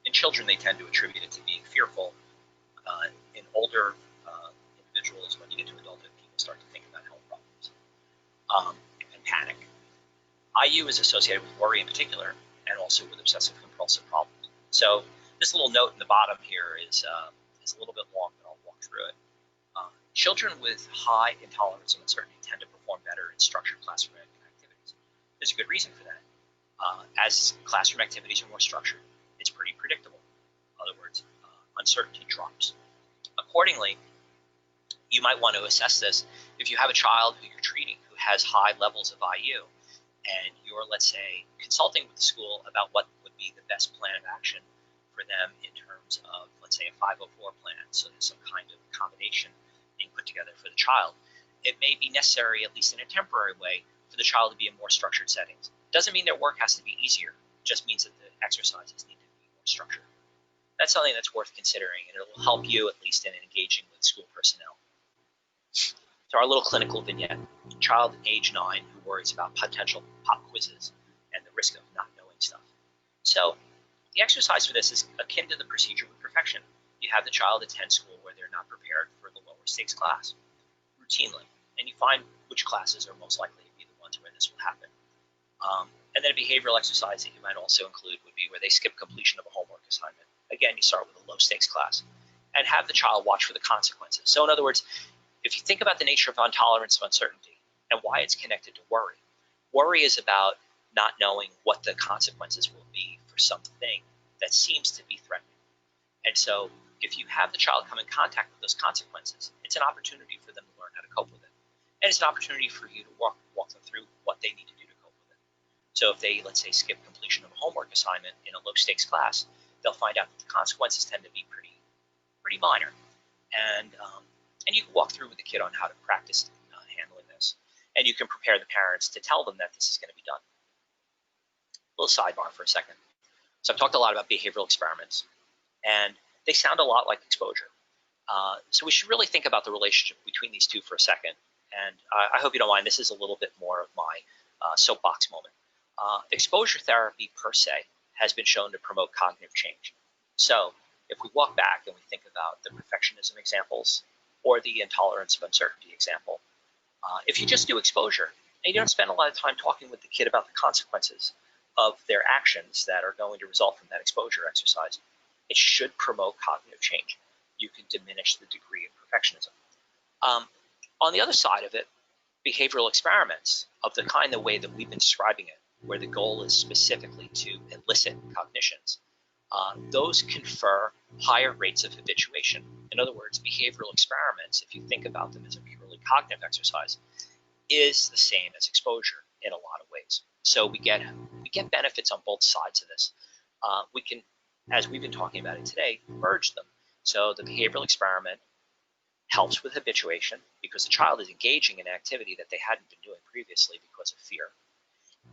In children, they tend to attribute it to being fearful. In older individuals, when you get to adulthood, people start to think about health problems and panic. IU is associated with worry in particular, and also with obsessive compulsive problems. So this little note in the bottom here is a little bit long, but I'll walk through it. Children with high intolerance of uncertainty tend to perform better in structured classroom activities. There's a good reason for that. As classroom activities are more structured, it's pretty predictable. In other words, uncertainty drops. Accordingly, you might want to assess this if you have a child who you're treating who has high levels of IU, and you're, let's say, consulting with the school about what would be the best plan of action for them in terms of, let's say, a 504 plan, so there's some kind of accommodation being put together for the child. It may be necessary, at least in a temporary way, for the child to be in more structured settings. Doesn't mean their work has to be easier, it just means that the exercises need to be more structured. That's something that's worth considering, and it will help you, at least in engaging with school personnel. So our little clinical vignette, child age 9 who worries about potential pop quizzes and the risk of not knowing stuff. So the exercise for this is akin to the procedure with perfection. You have the child attend school where they're not prepared for the lower stakes class routinely, and you find which classes are most likely to be the ones where this will happen. And then a behavioral exercise that you might also include would be where they skip completion of a homework assignment. Again, you start with a low stakes class and have the child watch for the consequences. So in other words, if you think about the nature of intolerance of uncertainty and why it's connected to worry, Worry is about not knowing what the consequences will be for something that seems to be threatening. And so if you have the child come in contact with those consequences, it's an opportunity for them to learn how to cope with it. And it's an opportunity for you to walk them through what they need to do to cope with it. So if they, let's say, skip completion of a homework assignment in a low-stakes class, they'll find out that the consequences tend to be pretty minor. And you can walk through with the kid on how to practice handling this. And you can prepare the parents to tell them that this is going to be done. A little sidebar for a second. So I've talked a lot about behavioral experiments, and they sound a lot like exposure. So we should really think about the relationship between these two for a second. And I hope you don't mind, this is a little bit more of my soapbox moment. Exposure therapy per se has been shown to promote cognitive change. So if we walk back and we think about the perfectionism examples or the intolerance of uncertainty example, if you just do exposure and you don't spend a lot of time talking with the kid about the consequences of their actions that are going to result from that exposure exercise, it should promote cognitive change. You can diminish the degree of perfectionism. On the other side of it, behavioral experiments of the kind, the way that we've been describing it, where the goal is specifically to elicit cognitions, those confer higher rates of habituation. In other words, behavioral experiments, if you think about them as a purely cognitive exercise, is the same as exposure in a lot of ways. So we get benefits on both sides of this. We can, as we've been talking about it today, merge them. So the behavioral experiment helps with habituation because the child is engaging in activity that they hadn't been doing previously because of fear.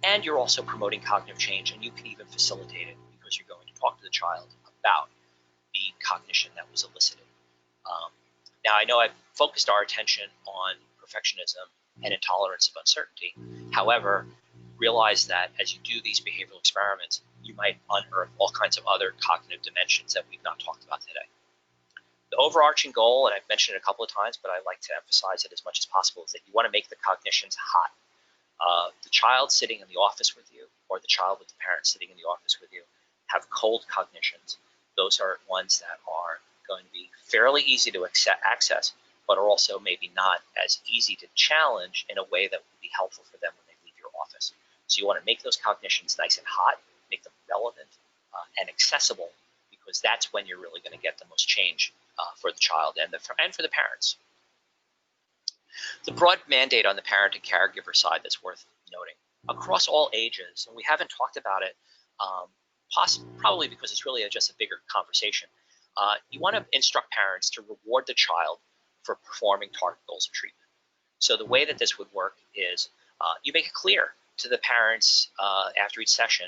And you're also promoting cognitive change, and you can even facilitate it because you're going to talk to the child about the cognition that was elicited. Now, I know I've focused our attention on perfectionism and intolerance of uncertainty. However, realize that as you do these behavioral experiments, you might unearth all kinds of other cognitive dimensions that we've not talked about today. The overarching goal, and I've mentioned it a couple of times, but I like to emphasize it as much as possible, is that you want to make the cognitions hot. The child sitting in the office with you, or the child with the parent sitting in the office with you, have cold cognitions. Those are ones that are going to be fairly easy to access, but are also maybe not as easy to challenge in a way that will be helpful for them when they leave your office. So you want to make those cognitions nice and hot, make them relevant and accessible, because that's when you're really going to get the most change for the child and for the parents. The broad mandate on the parent and caregiver side that's worth noting. Across all ages, and we haven't talked about it, probably because it's really just a bigger conversation, you want to instruct parents to reward the child for performing target goals of treatment. So the way that this would work is you make it clear to the parents after each session.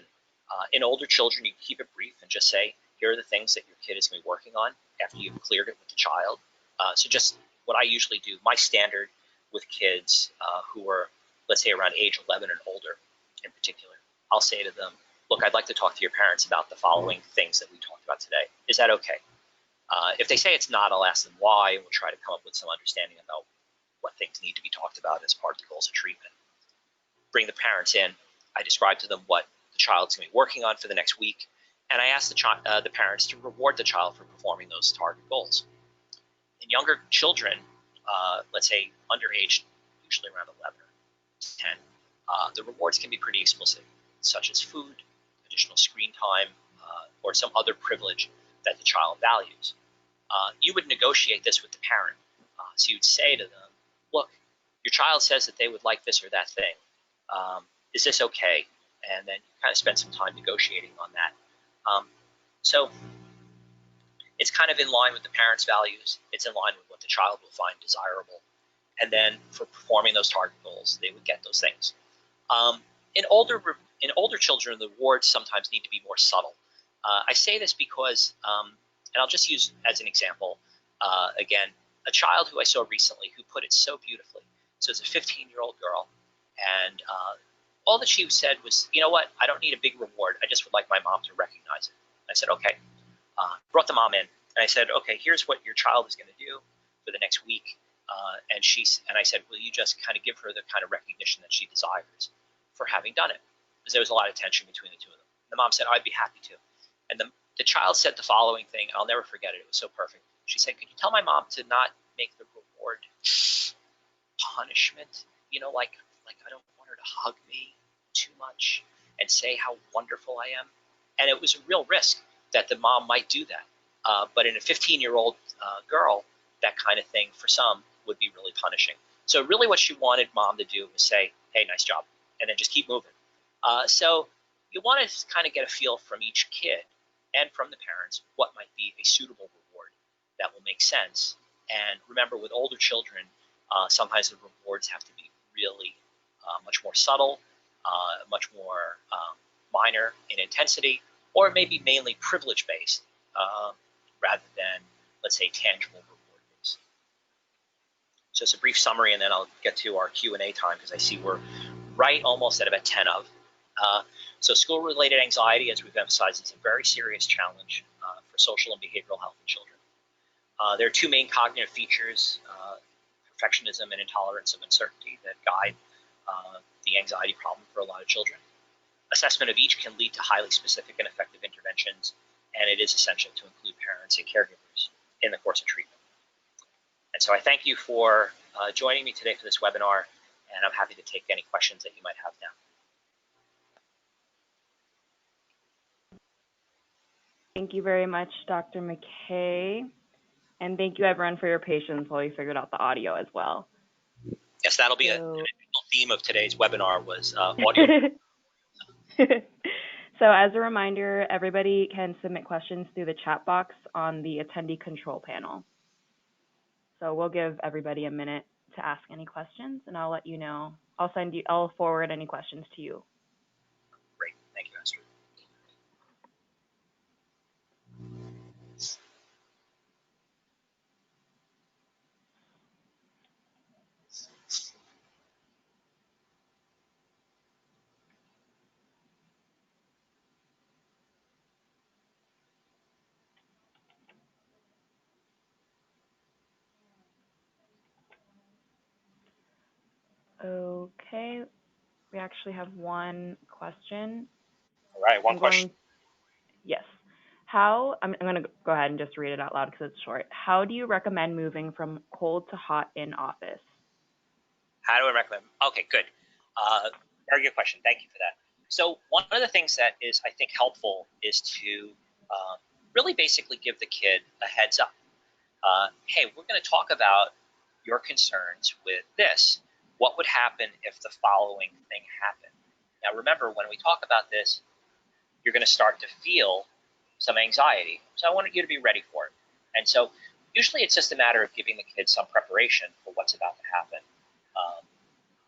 In older children, you keep it brief and just say, here are the things that your kid is going to be working on after you've cleared it with the child. So just what I usually do, my standard with kids who are, let's say, around age 11 and older in particular, I'll say to them, look, I'd like to talk to your parents about the following things that we talked about today. Is that okay? If they say it's not, I'll ask them why, and we'll try to come up with some understanding about what things need to be talked about as part of the goals of treatment. Bring the parents in. I describe to them what the child's going to be working on for the next week, and I ask the parents to reward the child for performing those target goals. In younger children, let's say underage, usually around 11 or 10, the rewards can be pretty explicit, such as food, additional screen time, or some other privilege that the child values. You would negotiate this with the parent. So you would say to them, look, your child says that they would like this or that thing. Is this okay? And then you kind of spend some time negotiating on that. So it's kind of in line with the parents' values. It's in line with what the child will find desirable. And then for performing those target goals, they would get those things. In older children, the rewards sometimes need to be more subtle. I say this because, and I'll just use as an example, again, a child who I saw recently who put it so beautifully. So it's a 15-year-old girl, and all that she said was, you know what, I don't need a big reward. I just would like my mom to recognize it. I said, okay. Brought the mom in, and I said, okay, here's what your child is going to do for the next week. And I said, will you just kind of give her the kind of recognition that she desires for having done it? Because there was a lot of tension between the two of them. The mom said, I'd be happy to. And the child said the following thing, and I'll never forget it. It was so perfect. She said, could you tell my mom to not make the reward punishment? You know, like I don't want her to hug me. too much and say how wonderful I am. And it was a real risk that the mom might do that. But in a 15-year-old girl, that kind of thing for some would be really punishing. So really what she wanted mom to do was say, hey, nice job, and then just keep moving. So you want to kind of get a feel from each kid and from the parents what might be a suitable reward that will make sense. And remember, with older children, sometimes the rewards have to be really much more subtle, much more minor in intensity, or maybe mainly privilege-based rather than, let's say, tangible reward-based. So it's a brief summary, and then I'll get to our Q&A time because I see we're right almost at about 10 of. So school-related anxiety, as we've emphasized, is a very serious challenge for social and behavioral health in children. There are two main cognitive features, perfectionism and intolerance of uncertainty, that guide the anxiety problem for a lot of children. Assessment of each can lead to highly specific and effective interventions, and it is essential to include parents and caregivers in the course of treatment. And so I thank you for joining me today for this webinar, and I'm happy to take any questions that you might have now.
Thank you very much, Dr. McKay. And thank you, everyone, for your patience while we figured out the audio as well.
Yes, that'll be an additional theme of today's webinar was audio.
So as a reminder, everybody can submit questions through the chat box on the attendee control panel. So we'll give everybody a minute to ask any questions, and I'll let you know. I'll forward any questions to you.
Great, thank you, Esther.
Okay, we actually have one question.
All right, one question.
Yes. I'm going to go ahead and just read it out loud because it's short. How do you recommend moving from cold to hot in office?
How do I recommend? Okay, good. Very good question. Thank you for that. So one of the things that is, I think, helpful is to really basically give the kid a heads up. Hey, we're going to talk about your concerns with this. What would happen if the following thing happened? Now, remember, when we talk about this, you're going to start to feel some anxiety. So I wanted you to be ready for it. And so usually it's just a matter of giving the kids some preparation for what's about to happen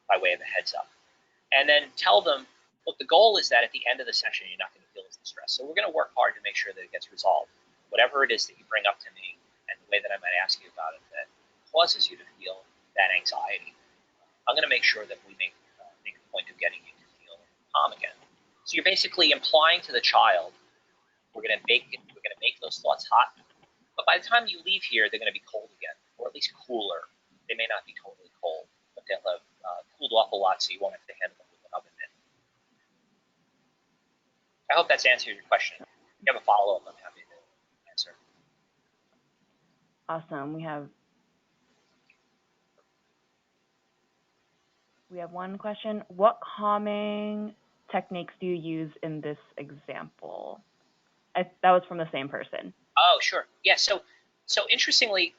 by way of a heads up. And then tell them, look, the goal is that at the end of the session, you're not going to feel as distressed. So we're going to work hard to make sure that it gets resolved. Whatever it is that you bring up to me and the way that I might ask you about it that causes you to feel that anxiety, I'm going to make sure that we make a point of getting you to feel calm again. So you're basically implying to the child, we're going to make those thoughts hot, but by the time you leave here, they're going to be cold again, or at least cooler. They may not be totally cold, but they'll have cooled off a lot, so you won't have to handle them with an oven mitt. I hope that's answered your question. If you have a follow-up, I'm happy to answer.
Awesome. We have one question. What calming techniques do you use in this example? That was from the same person.
Oh, sure. Yeah, so interestingly,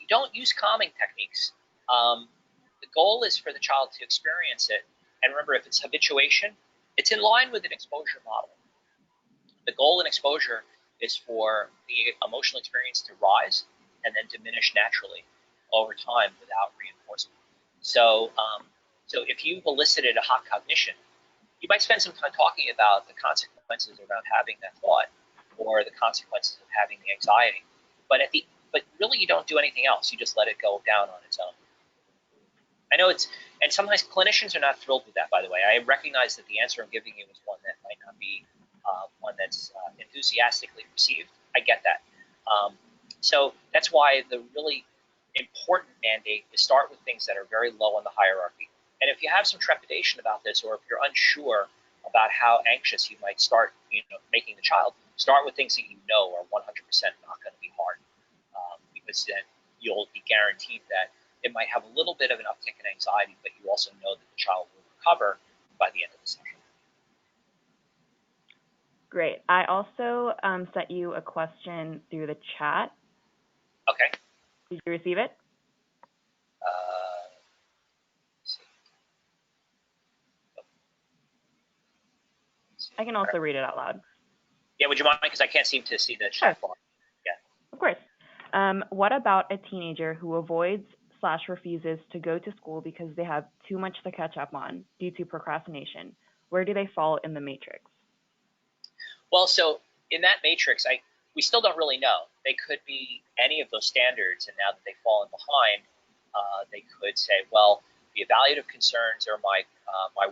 you don't use calming techniques. The goal is for the child to experience it. And remember, if it's habituation, it's in line with an exposure model. The goal in exposure is for the emotional experience to rise and then diminish naturally over time without reinforcement. So if you've elicited a hot cognition, you might spend some time talking about the consequences around having that thought or the consequences of having the anxiety. But really you don't do anything else. You just let it go down on its own. I know and sometimes clinicians are not thrilled with that, by the way. I recognize that the answer I'm giving you is one that might not be one that's enthusiastically received. I get that. So that's why the really important mandate is start with things that are very low on the hierarchy. And if you have some trepidation about this, or if you're unsure about how anxious you might start, making the child, start with things that you know are 100% not going to be hard, because then you'll be guaranteed that it might have a little bit of an uptick in anxiety, but you also know that the child will recover by the end of the session.
Great. I also sent you a question through the chat.
Okay.
Did you receive it?
Let's see.
I can also read it out loud.
Yeah, would you mind? Because I can't seem to see the chat bar. Yeah.
Of course. What about a teenager who avoids/refuses to go to school because they have too much to catch up on due to procrastination? Where do they fall in the matrix?
Well, so in that matrix, we still don't really know. They could be any of those standards, and now that they've fallen behind, they could say, well, the evaluative concerns are my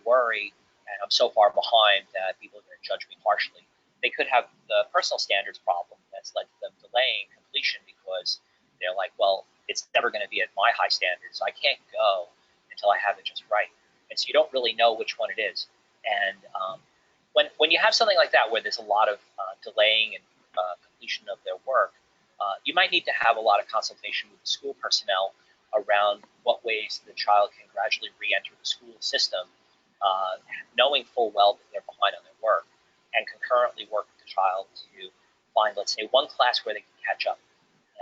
worry, and I'm so far behind that people are going to judge me harshly. They could have the personal standards problem that's led to them delaying completion because they're like, well, it's never going to be at my high standards, so I can't go until I have it just right. And so you don't really know which one it is. And when you have something like that where there's a lot of delaying and completion of their work, you might need to have a lot of consultation with the school personnel around what ways the child can gradually re-enter the school system, knowing full well that they're behind on their work, and concurrently work with the child to find, let's say, one class where they can catch up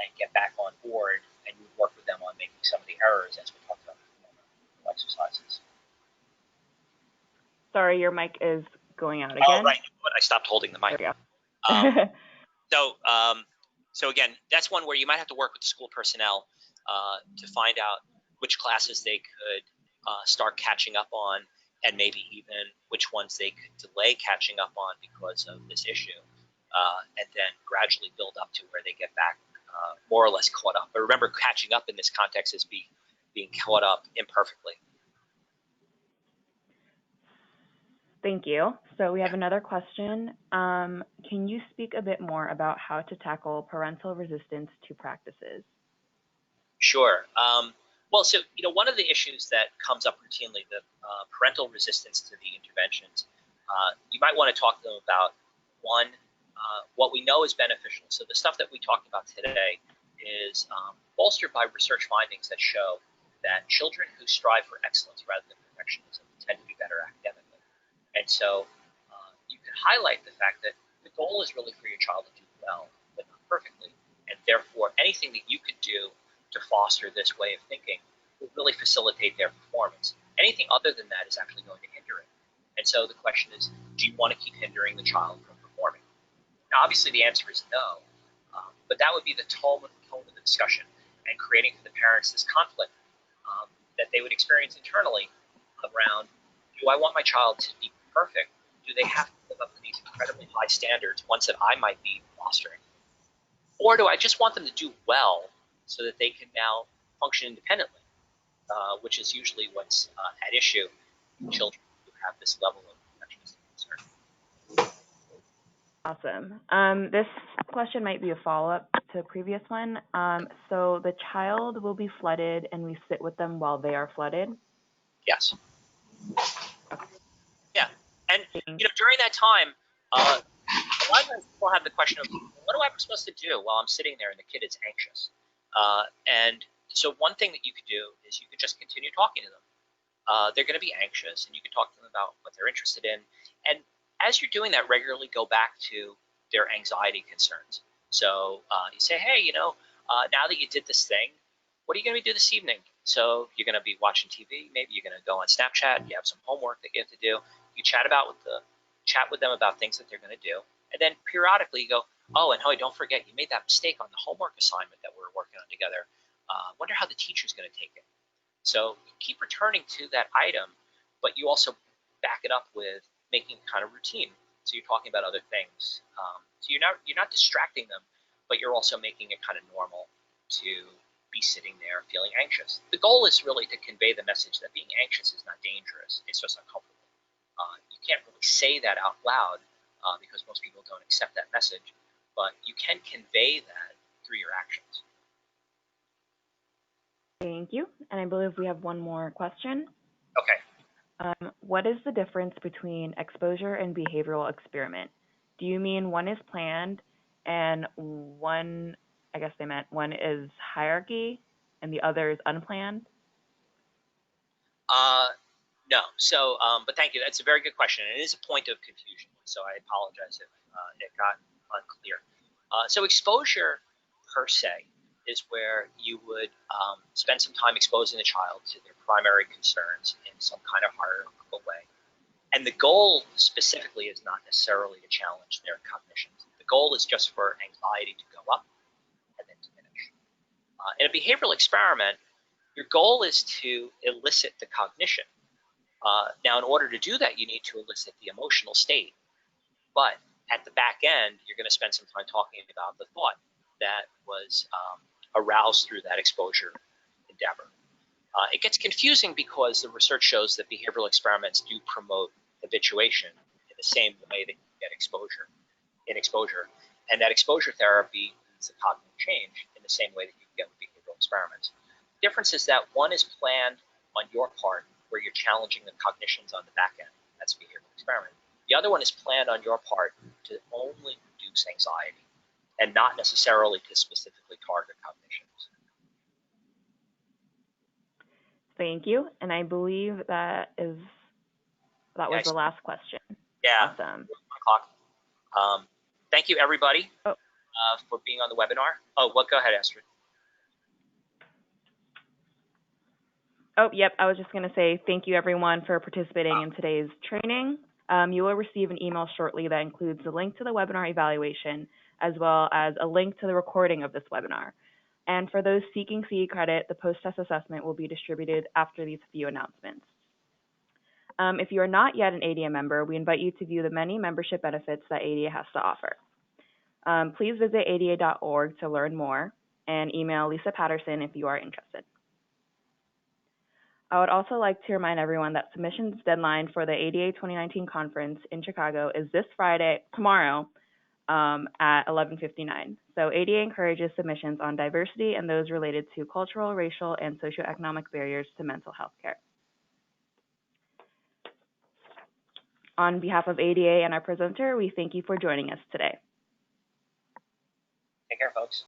and get back on board, and you would work with them on making some of the errors as we talked about in the exercises.
Sorry, your mic is going out again.
Oh, right. But I stopped holding the mic.
There we go.
So again, that's one where you might have to work with the school personnel to find out which classes they could start catching up on, and maybe even which ones they could delay catching up on because of this issue, and then gradually build up to where they get back more or less caught up. But remember, catching up in this context is being caught up imperfectly.
Thank you. So we have another question. Can you speak a bit more about how to tackle parental resistance to practices?
Sure. Well, so one of the issues that comes up routinely, the parental resistance to the interventions, you might want to talk to them about one, what we know is beneficial. So the stuff that we talked about today is bolstered by research findings that show that children who strive for excellence rather than perfectionism tend to be better academically. And so you can highlight the fact that the goal is really for your child to do well, but not perfectly. And therefore, anything that you could do to foster this way of thinking will really facilitate their performance. Anything other than that is actually going to hinder it. And so the question is, do you want to keep hindering the child from performing? Now, obviously, the answer is no, but that would be the tone of the discussion, and creating for the parents this conflict that they would experience internally around, do I want my child to be perfect? Do they have to live up to these incredibly high standards, ones that I might be fostering? Or do I just want them to do well so that they can now function independently, which is usually what's at issue in children who have this level of perfectionism concern.
Awesome. This question might be a follow-up to a previous one. So the child will be flooded and we sit with them while they are flooded?
Yes. Yeah. And during that time, a lot of times people have the question of, what am I supposed to do while I'm sitting there and the kid is anxious? And so one thing that you could do is you could just continue talking to them. They're going to be anxious, and you can talk to them about what they're interested in. And as you're doing that, regularly go back to their anxiety concerns. So you say, hey, now that you did this thing, what are you going to do this evening? So you're going to be watching TV. Maybe you're going to go on Snapchat. You have some homework that you have to do. You chat with them about things that they're going to do. And then periodically you go, oh, and don't forget, you made that mistake on the homework assignment that we're working on together. Wonder how the teacher's going to take it. So you keep returning to that item, but you also back it up with making kind of routine. So you're talking about other things. So you're not distracting them, but you're also making it kind of normal to be sitting there feeling anxious. The goal is really to convey the message that being anxious is not dangerous. It's just uncomfortable. You can't really say that out loud because most people don't accept that message, but you can convey that through your actions.
Thank you. And I believe we have one more question.
Okay.
What is the difference between exposure and behavioral experiment? Do you mean one is planned and one, I guess they meant one is hierarchy and the other is unplanned?
No. So, but thank you. That's a very good question. And it is a point of confusion. So I apologize if it got unclear. So exposure per se is where you would spend some time exposing the child to their primary concerns in some kind of hierarchical way. And the goal specifically is not necessarily to challenge their cognitions. The goal is just for anxiety to go up and then diminish. In a behavioral experiment, your goal is to elicit the cognition. Now, in order to do that, you need to elicit the emotional state. But at the back end, you're going to spend some time talking about the thought that was aroused through that exposure endeavor. It gets confusing because the research shows that behavioral experiments do promote habituation in the same way that you get exposure, and that exposure therapy leads to cognitive change in the same way that you get with behavioral experiments. The difference is that one is planned on your part, where you're challenging the cognitions on the back end. That's a behavioral experiment. The other one is planned on your part to only reduce anxiety and not necessarily to specifically target cognitions.
Thank you. And I believe that was the last question.
Yeah.
Awesome.
1 o'clock. Thank you, everybody,
Oh.
For being on the webinar. Oh, well, go ahead, Astrid.
Oh, yep. I was just going to say thank you, everyone, for participating in today's training. You will receive an email shortly that includes a link to the webinar evaluation, as well as a link to the recording of this webinar. And for those seeking CE credit, the post-test assessment will be distributed after these few announcements. If you are not yet an ADA member, we invite you to view the many membership benefits that ADA has to offer. Please visit ada.org to learn more and email Lisa Patterson if you are interested. I would also like to remind everyone that submissions deadline for the ADA 2019 conference in Chicago is this Friday, tomorrow, at 11:59. So ADA encourages submissions on diversity and those related to cultural, racial, and socioeconomic barriers to mental health care. On behalf of ADA and our presenter, we thank you for joining us today.
Take care, folks.